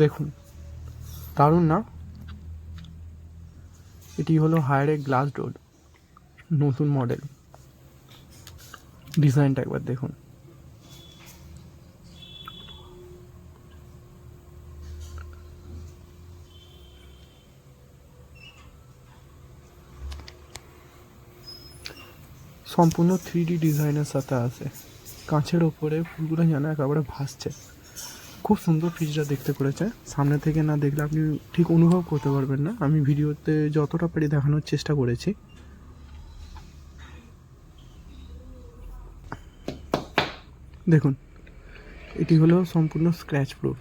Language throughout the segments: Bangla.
দেখুন, দারুণ না? এটি হলো হায়ারে গ্লাস ডোর, নতুন মডেল। ডিজাইনটা একবার দেখুন। সম্পূর্ণ 3D ডিজাইনের সাথে আছে। কাঁচের ওপরে ফুলগুলো যেন একেবারে ভাসছে। খুব সুন্দর ফ্রিজটা দেখতে করেছে। সামনে থেকে না দেখলে আপনি ঠিক অনুভব করতে পারবেন না। আমি ভিডিওতে যতটা পারি দেখানোর চেষ্টা করেছি। দেখুন, এটি হলো সম্পূর্ণ স্ক্র্যাচ প্রুফ।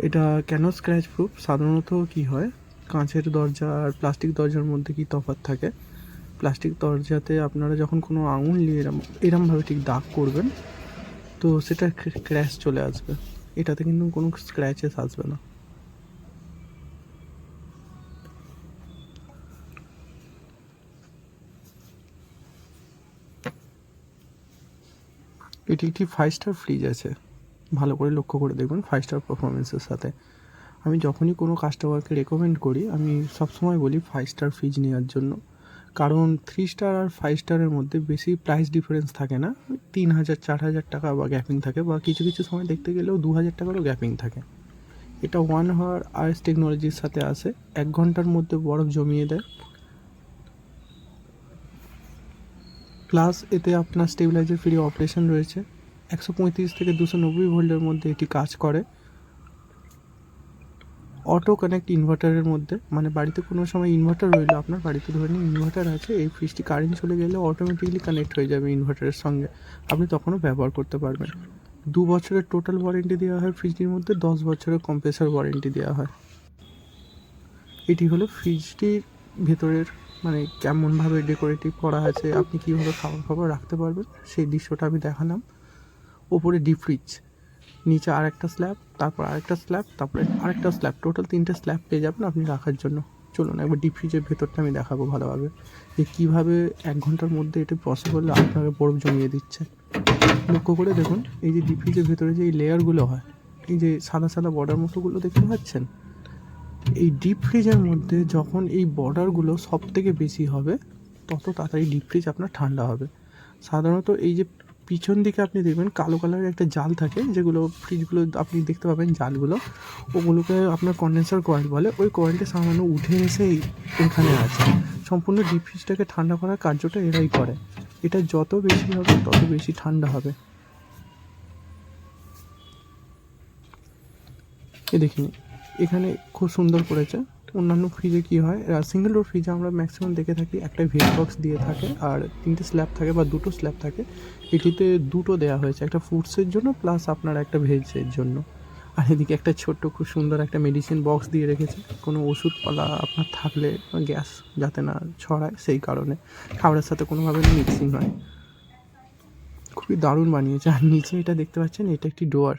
এটা কেন স্ক্র্যাচ প্রুফ? সাধারণত কি হয়, কাঁচের দরজা আর প্লাস্টিক দরজার মধ্যে কি তফাৎ থাকে? প্লাস্টিক দরজাতে আপনারা যখন কোনো আঙুল নিয়ে এরমভাবে ঠিক দাগ করবেন, তো সেটা ক্র্যাশ চলে আসবে। এটাতে কিন্তু কোনো স্ক্র্যাচেস আসবে না। এটি একটি 5 স্টার ফ্রিজ আছে। ভালো করে লক্ষ্য করে দেখবেন, 5 স্টার পারফরমেন্সের সাথে। আমি যখনই কোনো কাস্টমারকে রেকমেন্ড করি, আমি সবসময় বলি 5 স্টার ফ্রিজ নেওয়ার জন্য। কারণ 3 স্টার আর 5 স্টারের মধ্যে বেশি প্রাইস ডিফারেন্স থাকে না। 3000 4000 টাকা বা গ্যাপিং থাকে, বা কিছু কিছু সময় দেখতে গেলেও 2000 টাকারও গ্যাপিং থাকে। এটা 1 হাওয়ার আইস টেকনোলজির সাথে আসে। 1 ঘন্টার মধ্যে বরফ জমিয়ে দেয়। প্লাস এতে আপনার স্টেবিলাইজার ফ্রি অপারেশন রয়েছে। 135 থেকে 290 ভোল্টের মধ্যে এটি কাজ করে। অটো কানেক্ট ইনভার্টারের মধ্যে, মানে বাড়িতে কোনো সময় ইনভার্টার রইলো, আপনার বাড়িতে ধরে নিন ইনভার্টার আছে, এই ফ্রিজটি কারেন্ট চলে গেলে অটোমেটিকলি কানেক্ট হয়ে যাবে ইনভার্টারের সঙ্গে। আপনি তখনও ব্যবহার করতে পারবেন। 2 বছরের টোটাল ওয়ারেন্টি দেওয়া হয় ফ্রিজটির মধ্যে, 10 বছরের কম্প্রেসার ওয়ারেন্টি দেওয়া হয়। এটি হলো ফ্রিজটির ভেতরের, মানে কেমনভাবে ডেকোরেটিভ করা আছে, আপনি কীভাবে খাবার রাখতে পারবেন সেই দৃশ্যটা আমি দেখালাম। ওপরে ডিপ ফ্রিজ, নিচে আরেকটা স্ল্যাব, তারপর আরেকটা স্ল্যাব, তারপরে আরেকটা স্ল্যাব, টোটাল 3টে স্ল্যাব পেয়ে যাবেন আপনি রাখার জন্য। চলুন একবার ডিপ ফ্রিজের ভেতরটা আমি দেখাবো ভালোভাবে, যে কীভাবে 1 ঘন্টার মধ্যে এটা পসিবল আপনাকে বরফ জমিয়ে দিচ্ছে। লক্ষ্য করে দেখুন, এই যে ডিপ ফ্রিজের ভেতরে যে এই লেয়ারগুলো হয়, এই যে সাদা সাদা বর্ডার মতোগুলো দেখতে পাচ্ছেন, এই ডিপ ফ্রিজের মধ্যে যখন এই বর্ডারগুলো সব থেকে বেশি হবে, তত তাড়াতাড়ি ডিপ ফ্রিজ আপনার ঠান্ডা হবে। সাধারণত এই যে পিছন দিকে আপনি দেখবেন কালো কালারের একটা জাল থাকে, যেগুলো ফ্রিজগুলো আপনি দেখতে পাবেন জালগুলো, ওগুলোকে আপনার কন্ডেন্সার কয়েল বলে। ওই কয়েলটা সামান্য উঠে এসে এখানে আছে। সম্পূর্ণ ডিপ ফ্রিজটাকে ঠান্ডা করার কার্যটা এরাই করে। এটা যত বেশি হবে তত বেশি ঠান্ডা হবে। এ দেখিনি, এখানে খুব সুন্দর করেছে। অন্যান্য ফ্রিজে কী হয়, সিঙ্গেল ডোর ফ্রিজে আমরা ম্যাক্সিমাম দেখে থাকি একটা ভেজ বক্স দিয়ে থাকে আর 3টে স্ল্যাব থাকে বা 2টো স্ল্যাব থাকে। এটিতে 2টো দেওয়া হয়েছে, একটা ফুডসের জন্য প্লাস আপনার একটা ভেজের জন্য। আর এদিকে একটা ছোট্ট খুব সুন্দর একটা মেডিসিন বক্স দিয়ে রেখেছে, কোনো ওষুধপালা আপনার থাকলে গ্যাস যাতে না ছড়ায় সেই কারণে, খাবারের সাথে কোনোভাবে মিক্সিং হয়। খুবই দারুণ বানিয়েছে। আর নিচে এটা দেখতে পাচ্ছেন, এটা একটি ডোয়ার।